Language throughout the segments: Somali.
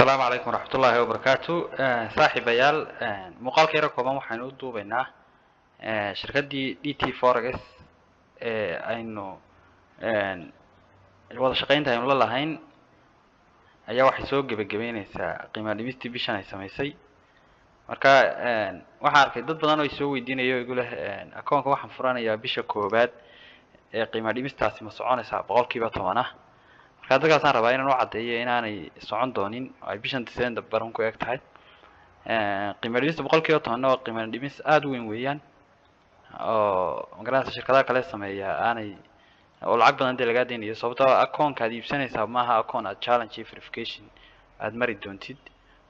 السلام عليكم ورحمة الله وبركاته. صاحبيال muuqaalka yar kooban waxaan u duubaynaa shirkaddii DT Forex aynu wada shaqaynta aynu la lahayn ayaa waxay soo gabagabeynaysaa qiimo dhimistii bishan ay samaysay. Marka waxaan arkay dad badan oo ay soo weydiinayo igu leh akoonka waxaan furanayaa bisha koobaad ee qiimo dhimistaasi ma soconaysaa 10%. marka dadkaasaan rabaa inaan u caddeeyo inaanay socon doonin oo ay bishan December baran ku eg tahay. qiimo dhimista 10% waa qiimo dhimis aad u weyn weeyaan oo magaranaysa shirkadaha kale sameeya aanay oo lacag badan inta laga deynayo sababtoo ah akoonka aad iibsanaysaa maaha akoon aad challenge verification aad mari doontid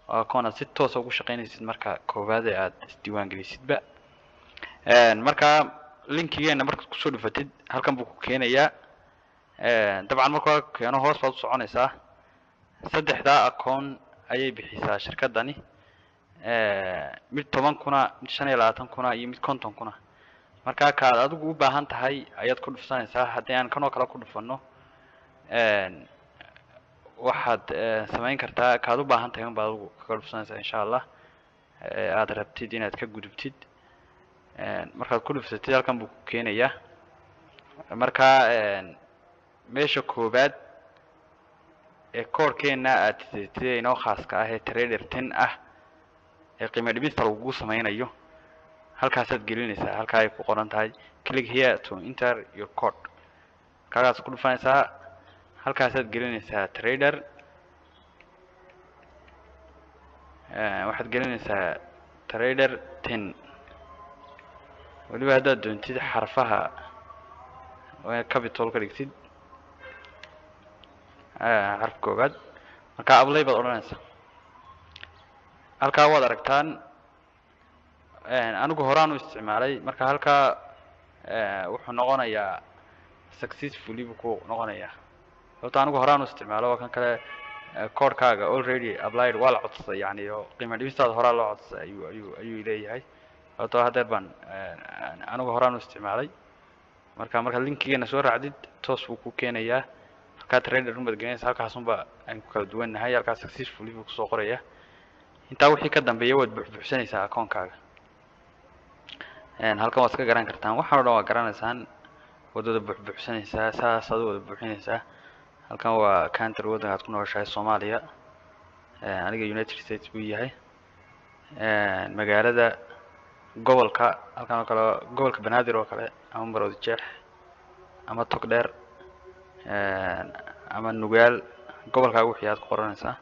oo akoon aad si toos ah ugu shaqaynaysid marka koowaad ee aad isdiiwaan gelisidba. marka linkigeena markaad kusoo dhufatid halkan buu ku keenayaa. dabcan marka keeno hoos baad u soconaysaa saddexda akoon ayay bixisaa shirkadani mid 10 kuna mid 25 kuna iyo mid 50 kuna. marka ka adigu u baahan tahay ayaad ku dhufsanaysaa. haddii aan kanoo kale ku dhufano waxaad samayn kartaa kaad u baahan tahay baad adigu ka dhufsanaysaa insha Allah aad rabtid inaad ka gudubtid. markaad ku dhufsatid halkan buu ku keenayaa. marka meesha koobaad ee koorkeena aad tidinoo khaaska ah ee trader 10 ah ee qiimo dhimista lagu samaynayo halkaasaad gelinaysaa. halka ay ku qoran tahay click here to enter your code. kaagaas ku dhufanaysaa halkaasaad gelinaysaa trader waxaad gelinaysaa trader 10 waliba haddaad doontid xarfaha capital ka dhigtid xarf koobaad marka ablay baad odhanaysaa. halkaa waad aragtaan anigu horaan u isticmaalay marka halkaa wuxuu noqonayaa successfully buu ku noqonayaa sababtoo anigu horaan u isticmaalo waa kan kale koodhkaaga already applied waa la codsaday yani oo qiimo dhimistaada horaa loo codsaday ayuu leeyahay sababtoo haddeer baan anigu horaan u isticmaalay. marka linkigeena soo raacdid toos buu ku keenayaa. halkaa trader rumad gelinaysa halkaasunba aan ku kala duwannahay halkaa successfully buu kusoo qoraya. intaa wixii ka dambeeya waad buuxbuuxsanaysaa akoonkaaga. halkan waad iska garan kartaan waxaan oo dhan waa garanaysaan wadada buuxbuuxsanaysaa saas aad wada buuxinaysaa. halkan waa country waddanka aad ku nooshahay Soomaaliya aniga United States buu yahay. magaalada gobolka halkan oo kale gobolka Banaadir oo kale ama Maroodi Jeex ama Togdheer ama Nugaal gobolka wixii aad ku qoranaysaa.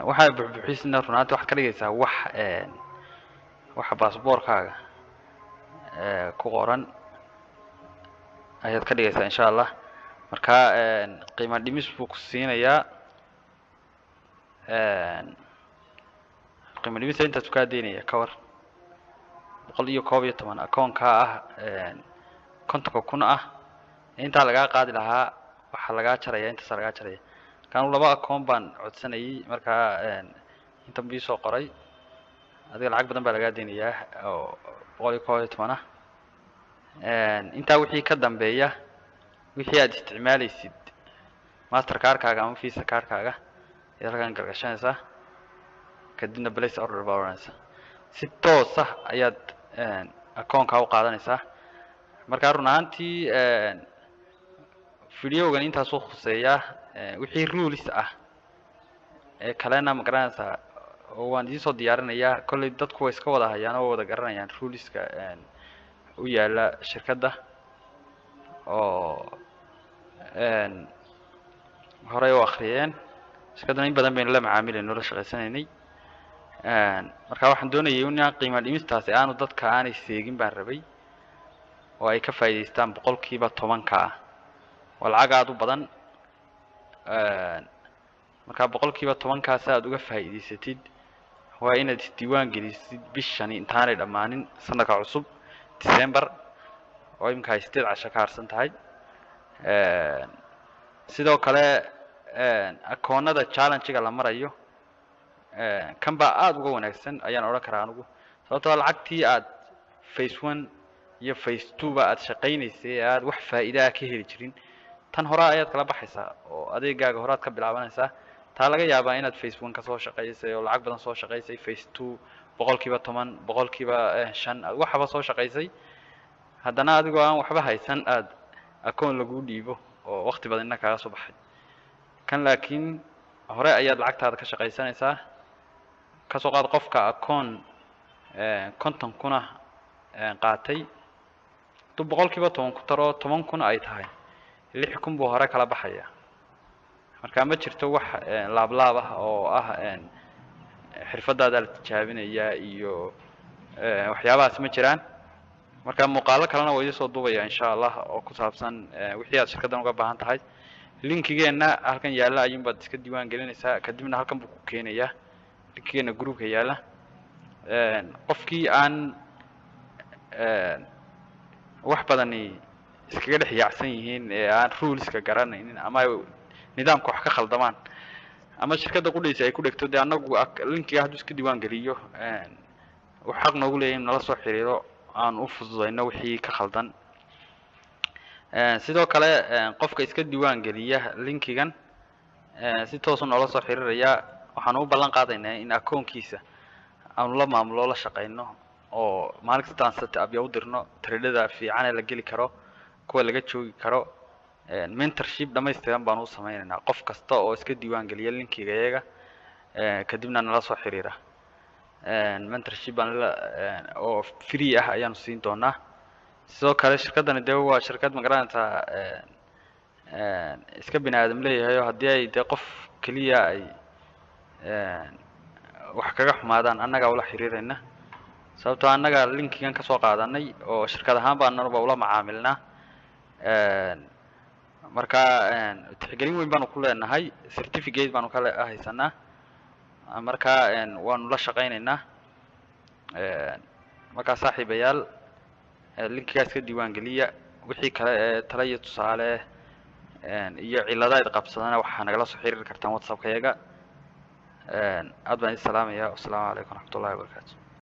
waxa buuxbuuxisna runtii wax ka dhigaysaa waxa baasaboorkaaga ku qoran ayaad ka dhigaysaa insha Allah. marka qiimo dhimis buu ku siinayaa. qiimo dhimis intaad ka deynaya ka war 111 akoonka ah 50 kun ah inta laga qaadi lahaa waxa laga jaraya inta laga jaraya. kan laba akoon baan codsanayay marka inta bii soo qoray adiga lacag badan baa laga deynayaa oo 111 inta wixii ka dambeeya wixii aad isticmaalaysid Mastercard-kaaga ama Visa card-kaaga ee halkan galgashanaysaa kadibna place order baa oranaysaa si toos ah ayaad akoonka u qaadanaysaa. marka run ahaantii videogan intaas oo khuseeya wixii rules ah ee kalena ma garanaysaa oo waan idin soo diyaarinayaa. kolley dadku way iska wada hayaan oo wada garanayaan ruleska u yaala shirkadda oo hore u akhriyeen. shirkaddan in badan baynu la macaamilayno la shaqaysanaynay. marka waxaan doonayay in qiimo dhimistaasi aanu dadka aanay seegin baan rabay oo ay ka faa'iideystaan 10% ah oo lacag aad u badan. marka 10% aad uga faa'iideysatid waa inaad isdiiwaan gelisid bishan intaanay dhamaanin sanadka cusub December oo imka 8 casho ka harsan tahay. sidoo kale akoonada challenge-ga la marayo kan baa aad uga wanaagsan ayaan oran karaa anigu sababtoo lacagtii aad phase 1 iyo phase 2 ba aad shaqaynaysay aad wax faa'iido ah ka heli jirin tan hore ayaad kala baxaysaa oo adeegaaga horaad ka bilaabanaysaa taa laga yaabaa inaad phase 1 ka soo shaqaysay oo lacag badan soo shaqaysay, phase 2 boqolkiiba 10 boqolkiiba 5 aad waxba soo shaqaysay, haddana adigoo aan waxba haysan aad akoon lagu dhiibo oo waqti badanna kaaga soo baxay. kan laakiin hore ayaad lacagtaada ka shaqaysanaysaa, ka soo qaad qofka akoon 50 kuna qaatay, hadduu boqolkiiba 10 ku taro 10 kun ay tahay 6 kun buu hore kala baxaya. marka ma jirto wax laablaab ah oo ah xirfadaada la tijaabinaya iyo waxyaabahaas ma jiraan. marka muuqaalo kalena waa idin soo duubaya insha Allah oo ku saabsan wixii aad shirkaddan uga baahan tahay. linkigeena halkan yaala ayuun baad iska diiwaan gelinaysaa, kadibna halkan buu ku keenayaa linkigeena groupka yaala. qofkii aan wax badani iskaga dhex yaacsan yihiin ee aan ruleska garanaynin ama nidaamka wax ka khaldamaan ama shirkadda qudhaysa ay ku dhegto dee annagu linkiga hadduu iska diiwaan geliyo wax xaq noogu leeyahay in nala soo xiriiro aan u fududayno wixii ka khaldan. sidoo kale qofka iska diiwaan geliya linkigan si toos ah noola soo xiriiraya, waxaan u ballan qaadaynaa in akoonkiisa aanu la maamulo la shaqayno oo maalin kasta aan setup u dirno tradada fiican ee la geli karo, kuwa laga joogi karo. mentorship dhamaystiran baan u sameynaynaa qof kasta oo iska diiwaan geliya linkiga iyaga kadibna nala soo xiriira. mentorship baan oo free ah ayaanu siin doonaa. sidoo kale shirkaddani dee waa shirkad magaranaysaa iska bini aadam leeyahay oo haddii ay dee qof keliya ay wax kaga xumaadaan annagaa ula xiriirayna, sababtoo annaga linkigan kasoo qaadanay oo shirkad ahaan baan nanuba ula macaamilnaa. marka tixgelin weyn baanu ku leenahay, certificate baanu ka haysanaa, marka waanu la shaqaynaynaa. markaa saaxiibayaal linkigaas ka diiwaan geliya, wixii kale ee tala iyo tusaale iyo cilada ay qabsadana waxaa nagala soo xiriiri kartaan whatsappka yaga. aad baan idin salaamaya. wassalaamu calaykum waraxmatullahi wabarakaatu.